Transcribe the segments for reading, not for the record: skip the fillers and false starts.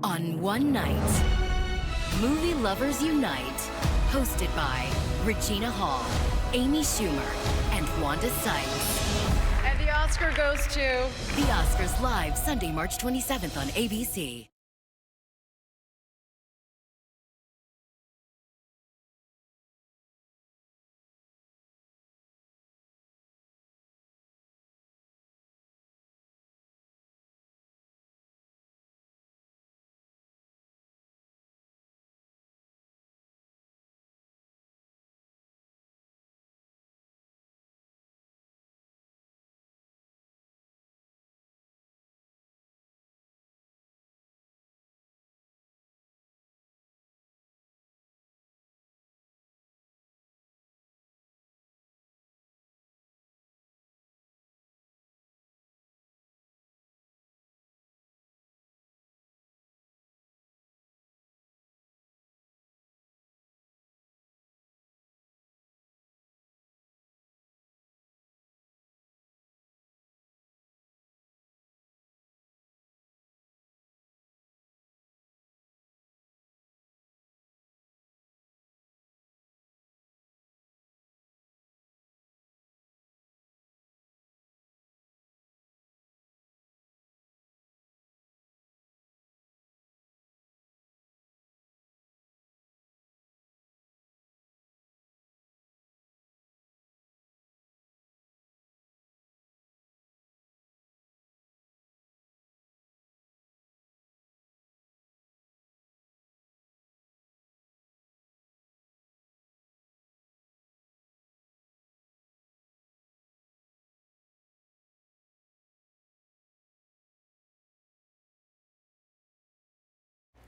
On one night, movie lovers unite. Hosted by Regina Hall, Amy Schumer, and Wanda Sykes. And the Oscar goes to... The Oscars live Sunday, March 27th on ABC.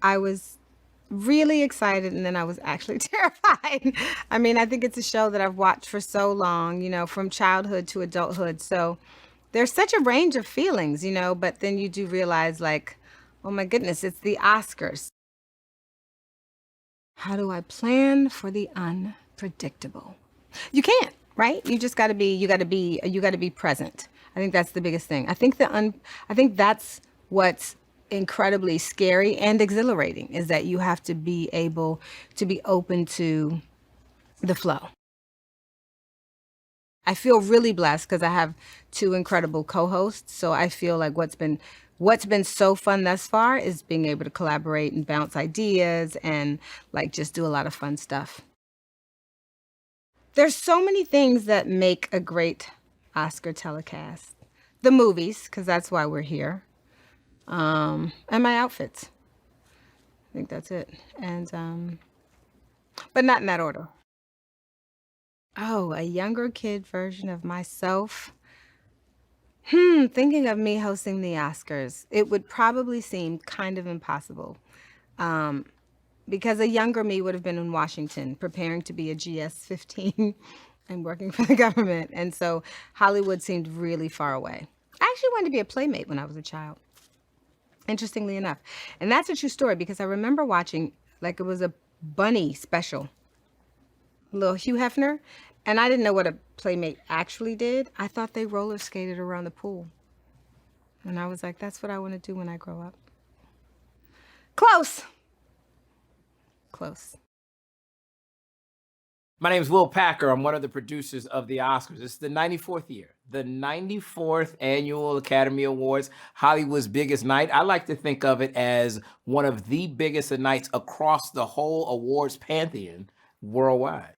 I was really excited and then I was actually terrified. I mean, I think it's a show that I've watched for so long, from childhood to adulthood. So there's such a range of feelings, but then you do realize, like, oh my goodness, it's the Oscars. How do I plan for the unpredictable? You can't, right? You got to be present. I think that's the biggest thing. I think that's what's incredibly scary and exhilarating, is that you have to be able to be open to the flow. I feel really blessed because I have two incredible co-hosts. So I feel like what's been so fun thus far is being able to collaborate and bounce ideas and like just do a lot of fun stuff. There's so many things that make a great Oscar telecast. The movies, because that's why we're here, and my outfits. I think that's it. And but not in that order. Oh, a younger kid version of myself. Thinking of me hosting the Oscars, it would probably seem kind of impossible. Um, because a younger me would have been in Washington preparing to be a GS-15 and working for the government. And so Hollywood seemed really far away. I actually wanted to be a playmate when I was a child, interestingly enough. And that's a true story because I remember watching, like, it was a bunny special, little Hugh Hefner, and I didn't know what a playmate actually did. I thought they roller skated around the pool. And I was like, that's what I want to do when I grow up. Close. Close. My name is Will Packer. I'm one of the producers of the Oscars. It's the 94th year, the 94th Annual Academy Awards, Hollywood's biggest night. I like to think of it as one of the biggest nights across the whole awards pantheon worldwide.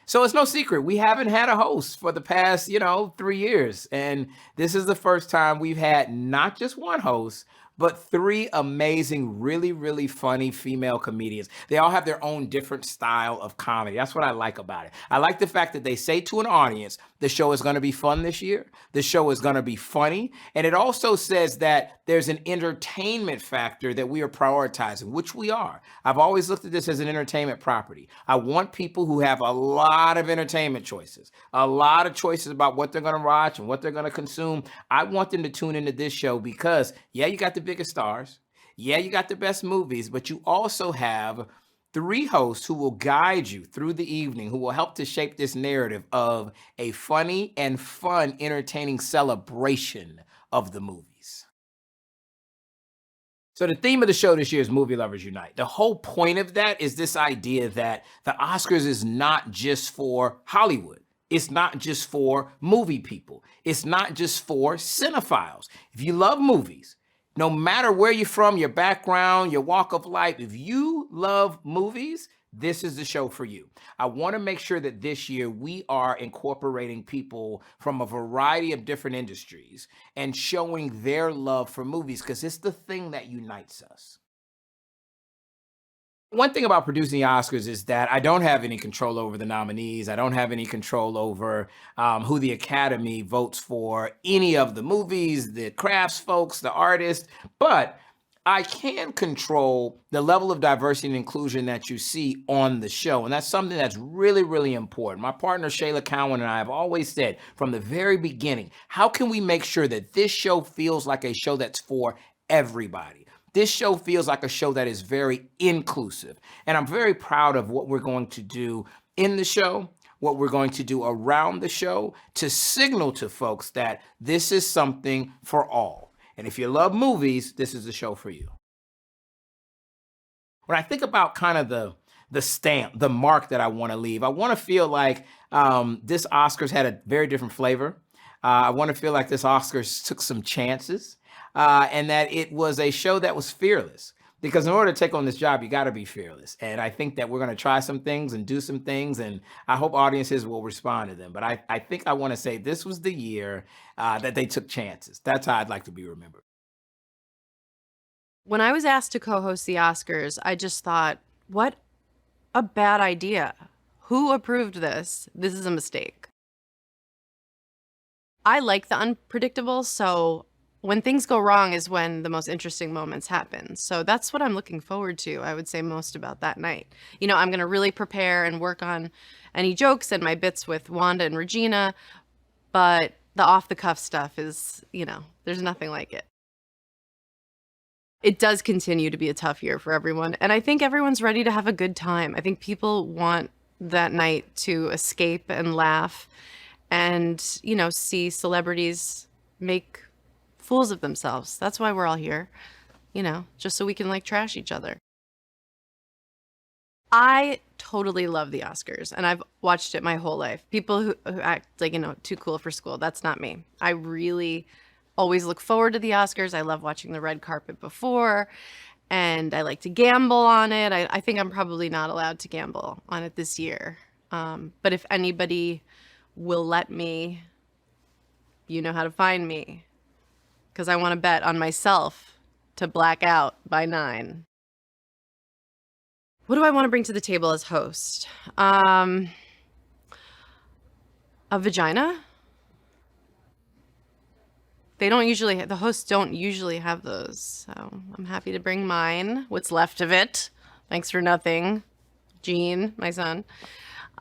So it's no secret, we haven't had a host for the past, 3 years. And this is the first time we've had not just one host, but three amazing, really, really funny female comedians. They all have their own different style of comedy. That's what I like about it. I like the fact that they say to an audience, the show is going to be fun this year. The show is going to be funny. And it also says that there's an entertainment factor that we are prioritizing, which we are. I've always looked at this as an entertainment property. I want people who have a lot of entertainment choices, a lot of choices about what they're going to watch and what they're going to consume. I want them to tune into this show because, yeah, you got the biggest stars. Yeah, you got the best movies, but you also have three hosts who will guide you through the evening, who will help to shape this narrative of a funny and fun, entertaining celebration of the movies. So the theme of the show this year is Movie Lovers Unite. The whole point of that is this idea that the Oscars is not just for Hollywood. It's not just for movie people. It's not just for cinephiles. If you love movies, no matter where you're from, your background, your walk of life, if you love movies, this is the show for you. I want to make sure that this year we are incorporating people from a variety of different industries and showing their love for movies because it's the thing that unites us. One thing about producing the Oscars is that I don't have any control over the nominees. I don't have any control over who the Academy votes for, any of the movies, the crafts folks, the artists, but I can control the level of diversity and inclusion that you see on the show. And that's something that's really, really important. My partner, Shayla Cowan, and I have always said from the very beginning, how can we make sure that this show feels like a show that's for everybody? This show feels like a show that is very inclusive. And I'm very proud of what we're going to do in the show, what we're going to do around the show to signal to folks that this is something for all. And if you love movies, this is the show for you. When I think about kind of the stamp, the mark that I want to leave, I want to feel like this Oscars had a very different flavor. I want to feel like this Oscars took some chances and that it was a show that was fearless. Because in order to take on this job, you got to be fearless. And I think that we're going to try some things and do some things, and I hope audiences will respond to them. But I think I want to say this was the year that they took chances. That's how I'd like to be remembered. When I was asked to co-host the Oscars, I just thought, what a bad idea. Who approved this? This is a mistake. I like the unpredictable, so when things go wrong is when the most interesting moments happen. So that's what I'm looking forward to, I would say, most about that night. You know, I'm going to really prepare and work on any jokes and my bits with Wanda and Regina, but the off-the-cuff stuff is, you know, there's nothing like it. It does continue to be a tough year for everyone, and I think everyone's ready to have a good time. I think people want that night to escape and laugh and, you know, see celebrities make fools of themselves. That's why we're all here, you know, just so we can like trash each other. I totally love the Oscars and I've watched it my whole life. People who act like, you know, too cool for school, that's not me. I really always look forward to the Oscars. I love watching the red carpet before and I like to gamble on it. I think I'm probably not allowed to gamble on it this year. But if anybody will let me, you know how to find me. Because I want to bet on myself to black out by 9. What do I want to bring to the table as host? A vagina? The hosts don't usually have those. So I'm happy to bring mine, what's left of it. Thanks for nothing. Gene, my son.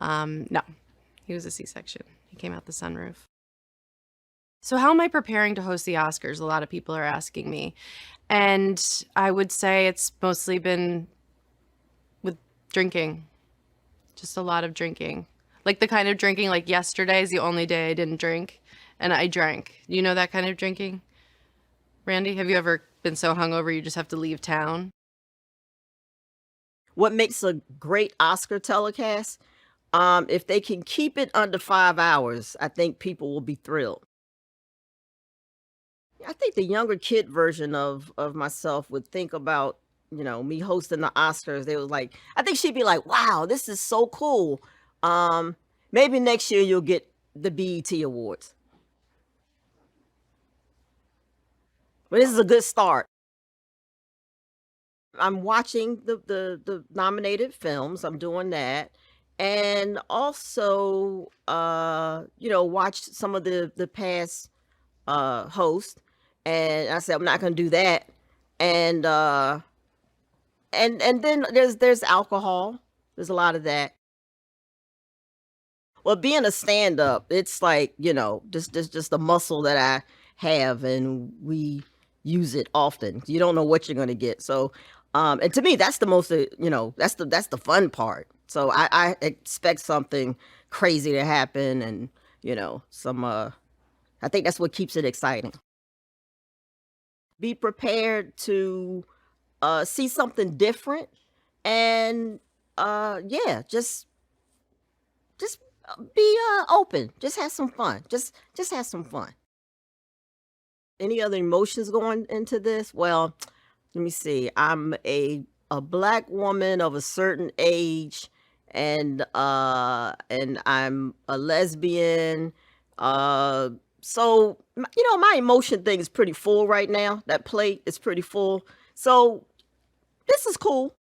No, he was a C-section. He came out the sunroof. So how am I preparing to host the Oscars? A lot of people are asking me. And I would say it's mostly been with drinking. Just a lot of drinking. Like the kind of drinking, like yesterday is the only day I didn't drink. And I drank. You know that kind of drinking? Randy, have you ever been so hungover you just have to leave town? What makes a great Oscar telecast? If they can keep it under 5 hours, I think people will be thrilled. I think the younger kid version of myself would think about, you know, me hosting the Oscars. They was like, I think she'd be like, wow, this is so cool. Maybe next year you'll get the BET Awards. But this is a good start. I'm watching the nominated films. I'm doing that. And also, you know, watched some of the past hosts. And I said, I'm not going to do that. And then there's alcohol. There's a lot of that. Well, being a stand-up, it's like, you know, just a muscle that I have, and we use it often. You don't know what you're going to get. So, and to me, that's the most, you know, that's the fun part. So I expect something crazy to happen, and, you know, I think that's what keeps it exciting. Be prepared to see something different, and yeah, just be open. Just have some fun. Just have some fun. Any other emotions going into this? Well, let me see. I'm a black woman of a certain age, and I'm a lesbian. So my emotion thing is pretty full right now. That plate is pretty full. So this is cool.